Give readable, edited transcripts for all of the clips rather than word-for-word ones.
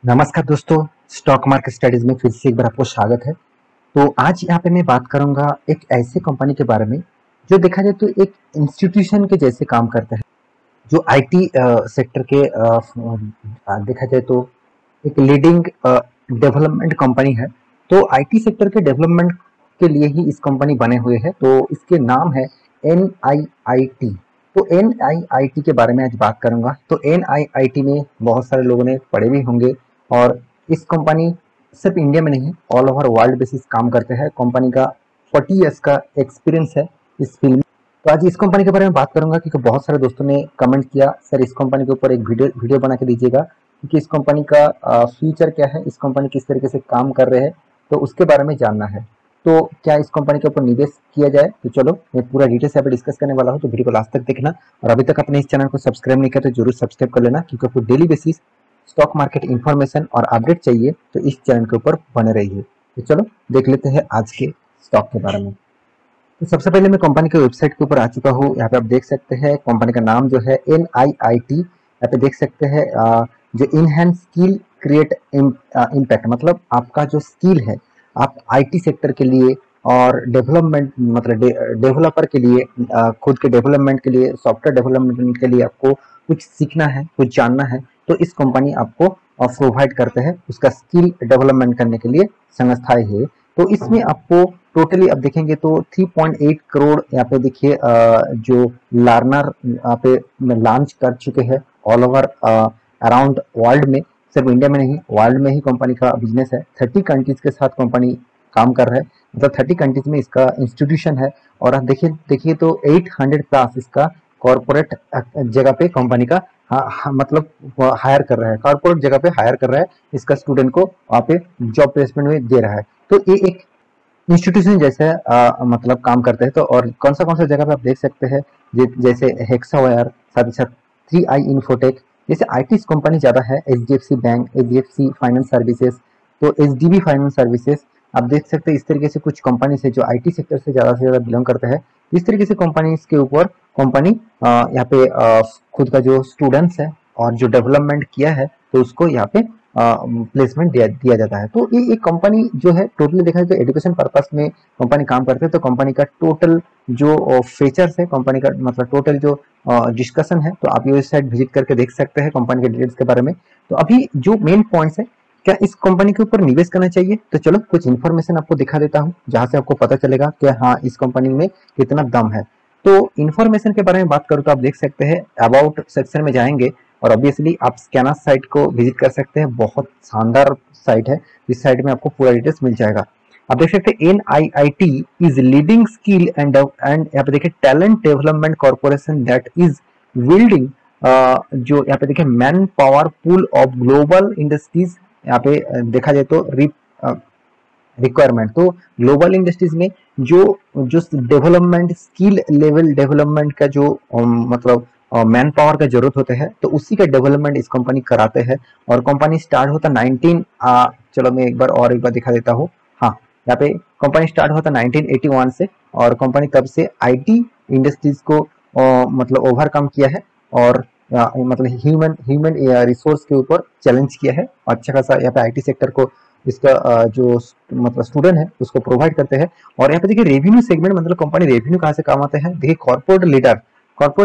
नमस्कार दोस्तों, stock market studies में फिर से एक बार आपको स्वागत है। तो आज यहाँ पे मैं बात करूंगा एक ऐसे कंपनी के बारे में जो देखा जाए तो एक इंस्टीट्यूशन के जैसे काम करता है, जो आईटी सेक्टर के देखा जाए तो एक लीडिंग डेवलपमेंट कंपनी है। तो आईटी सेक्टर के डेवलपमेंट के लिए ही इस कंपनी बने हुए है। तो इसके नाम है NIIT। तो NIIT के बारे में आज बात करूंगा। तो NIIT में बहुत सारे लोगों ने पढ़े भी होंगे और इस कंपनी सिर्फ इंडिया में नहीं, ऑल ओवर वर्ल्ड बेसिस काम करते हैं। कंपनी का 40 इयर्स का एक्सपीरियंस है इस फील्ड में। तो आज इस कंपनी के बारे में बात करूंगा क्योंकि बहुत सारे दोस्तों ने कमेंट किया, सर इस कंपनी के ऊपर एक वीडियो बना के दीजिएगा, क्योंकि इस कंपनी का फ्यूचर क्या है, इस कंपनी किस तरीके से काम कर रहे हैं, तो उसके बारे में जानना है। तो क्या इस कंपनी के ऊपर निवेश किया जाए? तो चलो मैं पूरा डिटेल से यहाँ पे डिस्कस करने वाला हूँ, तो वीडियो को लास्ट तक देखना। और अभी तक अपने इस चैनल को सब्सक्राइब नहीं किया तो जरूर सब्सक्राइब कर लेना, क्योंकि आपको daily basis stock market information और अपडेट चाहिए तो इस चैनल के ऊपर बने रहिए। तो चलो देख लेते हैं आज के स्टॉक के बारे में। तो सबसे पहले मैं कंपनी के वेबसाइट के ऊपर आ चुका हूँ। यहाँ पे आप देख सकते हैं कंपनी का नाम जो है NIIT। यहाँ पे देख सकते हैं जो इनहैंस स्किल क्रिएट इम्पैक्ट, मतलब आपका जो स्किल है आप आईटी सेक्टर के लिए और डेवलपमेंट मतलब डेवलपर के लिए, खुद के डेवलपमेंट के लिए, सॉफ्टवेयर डेवलपमेंट के लिए आपको कुछ सीखना है, कुछ जानना है, तो इस कंपनी आपको प्रोवाइड करते हैं उसका स्किल डेवलपमेंट करने के लिए संस्थाएं है। तो इसमें आपको टोटली अब देखेंगे तो 3.8 करोड़ यहाँ पे देखिए जो लर्नर यहाँ पे लॉन्च कर चुके हैं ऑल ओवर अराउंड वर्ल्ड में, सिर्फ इंडिया में नहीं वर्ल्ड में ही कंपनी का बिजनेस है। 30 कंट्रीज के साथ कंपनी काम कर रहा है, मतलब 30 कंट्रीज में इसका इंस्टीट्यूशन है। और आप देखिए तो 800 प्लस इसका कॉर्पोरेट जगह पे कंपनी का मतलब हायर कर रहा है, कॉर्पोरेट जगह पे हायर कर रहा है, इसका स्टूडेंट को वहाँ पे जॉब प्लेसमेंट में दे रहा है। तो ये एक इंस्टीट्यूशन जैसे मतलब काम करते हैं। तो और कौन सा जगह पे आप देख सकते हैं, जैसे हेक्सावायर, साथ ही साथ 3i इन्फोटेक, जैसे आईटी कंपनी ज्यादा है, HDFC bank, HDFC finance services, तो HDB फाइनेंस सर्विसेज आप देख सकते हैं। इस तरीके से कुछ कंपनी से जो आईटी सेक्टर से ज्यादा बिलोंग करते हैं, इस तरीके से कंपनी के ऊपर कंपनी यहाँ पे खुद का जो स्टूडेंट्स है और जो डेवलपमेंट किया है तो उसको यहाँ पे प्लेसमेंट दिया जाता है। तो ये एक कंपनी जो है टोटली देखा जाए तो एजुकेशन पर्पस में कंपनी काम करते हैं। तो कंपनी का टोटल जो फीचर्स है, कंपनी का मतलब टोटल जो डिस्कशन है, तो आप ये वेबसाइट विजिट करके देख सकते हैं कंपनी के डिटेल्स के बारे में। तो अभी जो मेन पॉइंट्स है, क्या इस कंपनी के ऊपर निवेश करना चाहिए, तो चलो कुछ इन्फॉर्मेशन आपको दिखा देता हूँ जहां से आपको पता चलेगा कि हाँ इस कंपनी में कितना दम है। तो इन्फॉर्मेशन के बारे में बात करूँ तो आप देख सकते हैं अबाउट सेक्शन में जाएंगे और ऑब्वियसली आप स्कैनर साइट को विजिट कर सकते हैं। बहुत शानदार साइट है, इस साइट में आपको पूरा डिटेल्स मिल जाएगा। आप देख सकते हैं NIIT is leading skill and यहाँ पे देखिए talent development corporation that is building, जो यहाँ पे देखिए man power pool of global industries, यहाँ पे देखा जाए तो रिक्वायरमेंट, तो ग्लोबल इंडस्ट्रीज में जो जो डेवलपमेंट स्किल लेवल डेवलपमेंट का जो मतलब मैन पावर का जरूरत होता है, तो उसी का डेवलपमेंट इस कंपनी कराते हैं। और कंपनी स्टार्ट होता 19 चलो मैं एक बार दिखा देता हूँ। हाँ, यहाँ पे कंपनी स्टार्ट होता 1981 से, और कंपनी तब से आईटी इंडस्ट्रीज को मतलब ओवरकम किया है और मतलब ह्यूमन रिसोर्स के ऊपर चैलेंज किया है। अच्छा खासा यहाँ पे आईटी सेक्टर को इसका जो मतलब स्टूडेंट है उसको प्रोवाइड करते हैं। और यहाँ पे देखिए रेवेन्यू सेगमेंट, मतलब कंपनी रेवेन्यू कहाँ से कमाते हैं, देखिए कॉर्पोरेट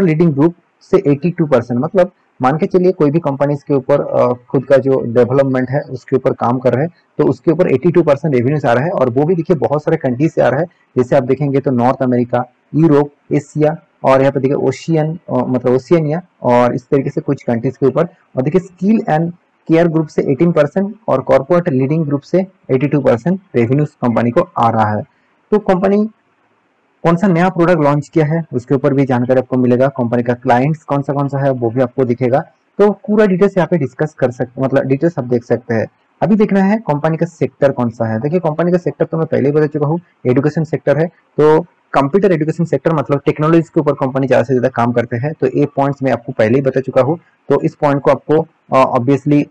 लीडिंग ग्रुप से 82%, मतलब मान के चलिए कोई भी कंपनी के ऊपर खुद का जो डेवलपमेंट है उसके ऊपर काम कर रहे हैं, तो उसके ऊपर 82% रेवेन्यूज आ रहा है। और वो भी देखिए बहुत सारे कंट्री से आ रहा है, जैसे आप देखेंगे तो नॉर्थ अमेरिका, यूरोप, एशिया, और यहाँ पे देखिए मतलब ओशियनिया, और इस तरीके से कुछ कंट्रीज के ऊपर। और देखिए स्किल एंड केयर ग्रुप से 18% और कॉर्पोरेट लीडिंग ग्रुप से 82% रेवेन्यूज कंपनी को आ रहा है। तो कंपनी कौन सा नया प्रोडक्ट लॉन्च किया है उसके ऊपर भी जानकारी आपको मिलेगा। कंपनी का क्लाइंट्स कौन सा है वो भी आपको दिखेगा। तो पूरा डिटेल्स यहाँ पे डिस्कस कर सकते, मतलब डिटेल्स आप देख सकते हैं। अभी देखना है कंपनी का सेक्टर कौन सा है। देखिए कंपनी का सेक्टर तो मैं पहले ही बता चुका हूँ, एजुकेशन सेक्टर है। तो कंप्यूटर एजुकेशन सेक्टर मतलब टेक्नोलॉजी के ऊपर कंपनी ज्यादा से ज्यादा काम करते हैं। तो ये पॉइंट्स मैं आपको पहले ही बता चुका हूँ, तो इस पॉइंट को आपको ऑब्वियसली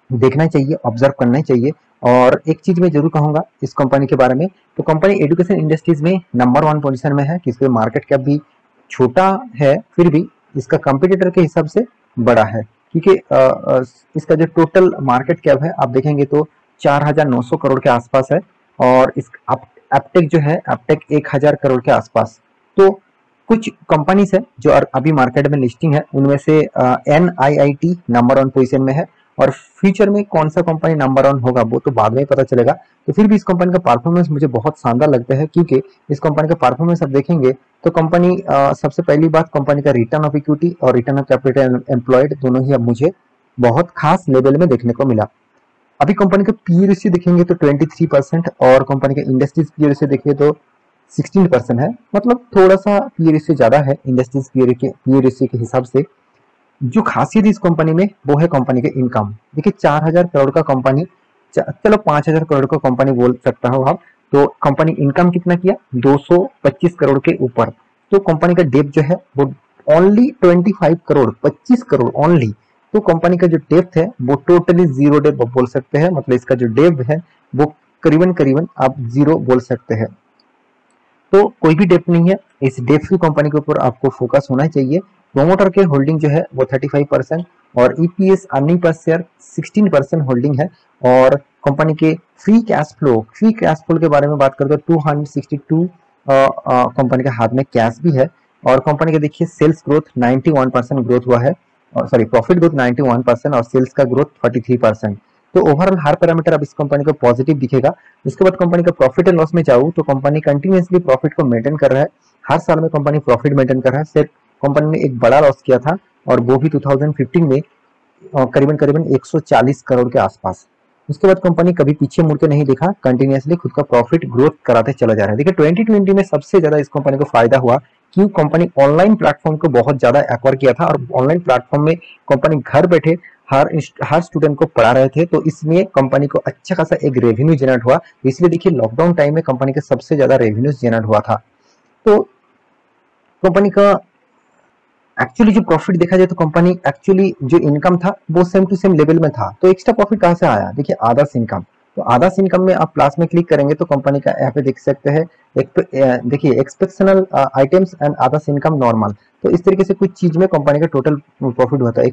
देखना चाहिए, ऑब्जर्व करना चाहिए। और एक चीज मैं जरूर कहूंगा इस कंपनी के बारे में, तो कंपनी एजुकेशन इंडस्ट्रीज में नंबर 1 पोजीशन में है, किसके मार्केट कैप भी छोटा है फिर भी इसका कंपटीटर के हिसाब से बड़ा है। क्योंकि इसका जो टोटल मार्केट कैप है आप देखेंगे तो 4,900 करोड़ के आसपास है, और इस एपटेक जो है, एपटेक 1,000 करोड़ के आसपास। तो कुछ कंपनीज है जो अभी मार्केट में लिस्टिंग है, उनमें से NIIT नंबर 1 पोजीशन में है, और फ्यूचर में कौन सा कंपनी नंबर 1 होगा वो तो बाद में पता चलेगा। तो फिर भी इस कंपनी का परफॉर्मेंस मुझे बहुत शानदार लगता है, क्योंकि इस कंपनी का परफॉर्मेंस आप देखेंगे तो कंपनी सबसे पहली बात, कंपनी का रिटर्न ऑफ इक्विटी और रिटर्न ऑफ कैपिटल एम्प्लॉयड दोनों ही अब मुझे बहुत खास लेवल में देखने को मिला। अभी कंपनी का पी रेशियो देखेंगे तो 23%, और कंपनी का इंडस्ट्रीज पी रेशियो देखिए तो 16% है, मतलब थोड़ा सा पी रेशियो ज्यादा है इंडस्ट्रीज पी रेशियो के हिसाब से। जो खासियत इस कंपनी में वो है कंपनी के इनकम। देखिए 4,000 करोड़ का कंपनी, चलो 5,000 करोड़ का कंपनी बोल सकता हो आप, तो कंपनी इनकम कितना किया, 225 करोड़ के ऊपर। तो कंपनी का डेप जो है वो ओनली 25 करोड़, 25 करोड़ ओनली। तो कंपनी का जो डेप्थ है वो टोटली जीरो डेप बोल सकते हैं, मतलब इसका जो डेप है वो करीबन करीबन आप जीरो बोल सकते हैं। तो कोई भी डेप्थ नहीं है, इस डेप्थ की कंपनी के ऊपर आपको फोकस होना चाहिए। प्रोमोटर के होल्डिंग जो है वो 35%, और EPS earning per share 16% holding है। और कंपनी के फ्री कैश फ्लो के बारे में बात करते हैं 262 कंपनी के हाथ में कैश भी है। और कंपनी के देखिए सेल्स ग्रोथ 91% ग्रोथ हुआ है, और सॉरी प्रॉफिट ग्रोथ 91% और सेल्स का ग्रोथ 43%। तो ओवरऑल हर पैरामीटर अब इस कंपनी को पॉजिटिव दिखेगा। इसके बाद कंपनी का प्रॉफिट एंड लॉस में जाऊँ तो कंपनी कंटिन्यूसली प्रॉफिट को मेंटेन कर रहा है, हर साल में कंपनी प्रॉफिट मेंटेन कर रहा है। सिर्फ कंपनी ने एक बड़ा लॉस किया था, और वो भी 2015 में करीबन करीबन 140 करोड़ के आसपास। उसके बाद कंपनी कभी पीछे मुड़ के नहीं देखा, कंटिन्यूसली खुद का प्रॉफिट ग्रोथ कराते चला जा रहा है। देखिए 2020 में सबसे ज्यादा इस कंपनी को फायदा हुआ कि कंपनी ऑनलाइन प्लेटफॉर्म को बहुत ज्यादा एक्वायर किया था, और ऑनलाइन प्लेटफॉर्म में कंपनी घर बैठे हर स्टूडेंट को पढ़ा रहे थे, तो इसमें कंपनी को अच्छा खासा एक रेवेन्यू जनरेट हुआ। इसलिए देखिए लॉकडाउन टाइम में कंपनी के सबसे ज्यादा रेवेन्यू जनरेट हुआ था। तो कंपनी का एक्चुअली जो प्रॉफिट देखा जाए तो कंपनी एक्चुअली जो इनकम था वो सेम टू सेम लेवल में था। तो एक्स्ट्रा प्रॉफिट कहाँ से आया, देखिए आदर्श इनकम। तो आदर्श इनकम में आप प्लस में क्लिक करेंगे तो कंपनी का यहाँ पे देख सकते हैं, देखिए एक्सपेक्शनल items and Adarsh income normal. तो इस तरीके से कुछ चीज में कंपनी का टोटल प्रॉफिट हुआ था।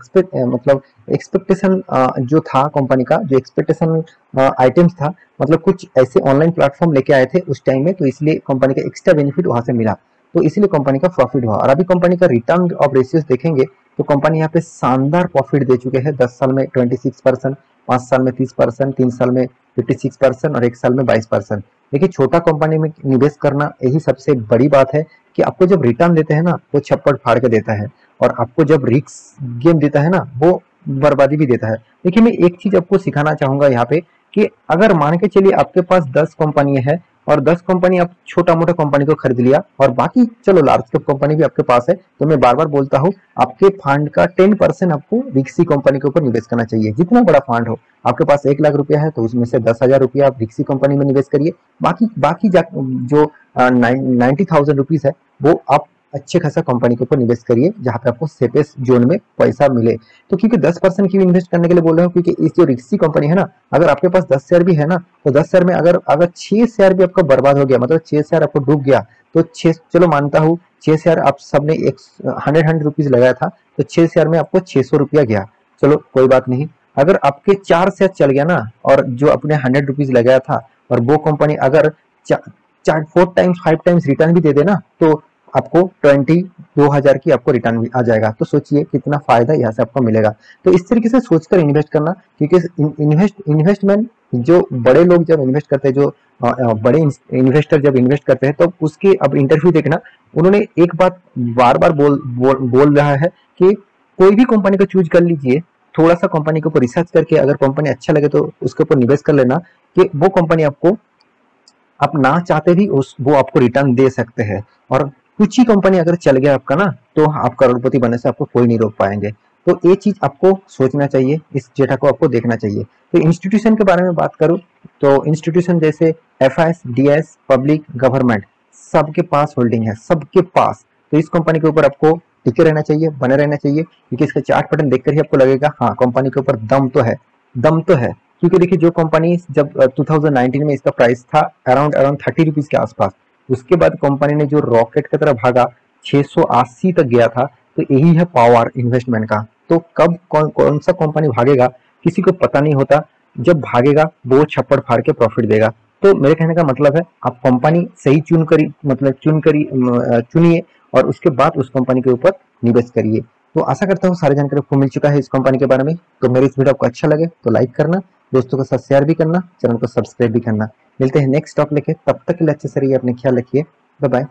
मतलब एक्सपेक्टेशन जो था कंपनी का, जो एक्सपेक्टेशन आइटम्स था, मतलब कुछ ऐसे ऑनलाइन प्लेटफॉर्म लेके आए थे उस टाइम में, तो इसलिए कंपनी का एक्स्ट्रा बेनिफिट वहां से मिला, तो इसीलिए कंपनी का प्रॉफिट हुआ। और अभी कंपनी का रिटर्न ऑफ रेशियोज देखेंगे तो कंपनी यहाँ पे शानदार प्रॉफिट दे चुके हैं। 10 साल में 26%, 5 साल में 30%, 3 साल में 56% और 1 साल में 22%। देखिए छोटा कंपनी में निवेश करना यही सबसे बड़ी बात है कि आपको जब रिटर्न देते हैं ना वो छप्पड़ फाड़ के देता है, और आपको जब रिस्क गेम देता है ना वो बर्बादी भी देता है। देखिए मैं एक चीज आपको सिखाना चाहूंगा यहाँ पे, कि अगर मान के चलिए आपके पास 10 कंपनी है, और 10 कंपनी आप छोटा मोटा कंपनी को खरीद लिया, और बाकी चलो लार्ज कैप कंपनी भी आपके पास है, तो मैं बार बार बोलता हूँ आपके फंड का 10% आपको रिक्सी कंपनी के ऊपर निवेश करना चाहिए। जितना बड़ा फंड हो, आपके पास 1 लाख रुपया है तो उसमें से 10,000 रुपया आप रिक्सी कंपनी में निवेश करिए। बाकी जो 90,000 रुपीज है वो आप अच्छे खासा कंपनी के ऊपर निवेश करिए, जहां पे आपको सेफेस्ट जोन में पैसा मिले। तो क्योंकि 10% क्यों इन्वेस्ट करने के लिए बोल रहा हूँ, क्योंकि इस जो रिक्सी कंपनी है ना, अगर आपके पास 10 शेयर भी है ना, तो 10 शेयर में अगर 6 शेयर भी आपका बर्बाद हो गया, मतलब 6 शेयर आपको डूब गया, तो 6, चलो मानता हूँ 6 शेयर आप सबने 100 रुपीज लगाया था, तो 6 शेयर में आपको 600 रुपया गया, चलो कोई बात नहीं। अगर आपके 4 शेयर चल गया ना, और जो आपने 100 रुपीज लगाया था, और वो कंपनी अगर 4 टाइम्स 5 टाइम्स रिटर्न भी दे देना, तो आपको 22,000 की आपको रिटर्न भी आ जाएगा। तो सोचिए कितना फायदा यहाँ से आपको मिलेगा। तो इस तरीके से सोचकर इन्वेस्ट करना, क्योंकि इन्वेस्टमेंट जो बड़े लोग जब इन्वेस्ट करते हैं, जो बड़े इन्वेस्टर जब इन्वेस्ट करते हैं, तो उसके अब इंटरव्यू देखना, उन्होंने एक बात बार बार बोल रहा है कि कोई भी कंपनी को चूज कर लीजिए, थोड़ा सा कंपनी के ऊपर रिसर्च करके अगर कंपनी अच्छा लगे तो उसके ऊपर निवेश कर लेना, कि वो कंपनी आपको आप ना चाहते भी वो आपको रिटर्न दे सकते हैं। और कुछ ही कंपनी अगर चल गया आपका ना, तो आप करोड़पति बनने से आपको कोई नहीं रोक पाएंगे। तो ये चीज आपको सोचना चाहिए, इस डेटा को आपको देखना चाहिए। तो इंस्टीट्यूशन के बारे में बात करूं तो इंस्टीट्यूशन जैसे एफआईएस, डीएस, पब्लिक, गवर्नमेंट, सबके पास होल्डिंग है, सबके पास। तो इस कंपनी के ऊपर आपको टिके रहना चाहिए, बने रहना चाहिए, क्योंकि इसका चार्ट पैटर्न देखकर ही आपको लगेगा हाँ कंपनी के ऊपर दम तो है, दम तो है। क्योंकि देखिए जो कंपनी जब 2019 में इसका प्राइस था अराउंड 30 रुपीज के आसपास, उसके बाद कंपनी ने जो रॉकेट की तरह भागा 680 तक गया था। तो यही है पावर इन्वेस्टमेंट का। तो कब कौन कौन सा कंपनी भागेगा किसी को पता नहीं होता। जब भागेगा वो छप्पड़ फाड़ के प्रॉफिट देगा। तो मेरे कहने का मतलब है आप कंपनी सही चुनिए और उसके बाद उस कंपनी के ऊपर निवेश करिए। तो आशा करता हूँ सारी जानकारी आपको मिल चुका है इस कंपनी के बारे में। तो मेरी इस वीडियो आपको अच्छा लगे तो लाइक करना, दोस्तों के साथ शेयर भी करना, चैनल को सब्सक्राइब भी करना। मिलते हैं नेक्स्ट टॉप लेके, तब तक के लिए अच्छे से रहिए, अपने ख्याल रखिए, बाय बाय।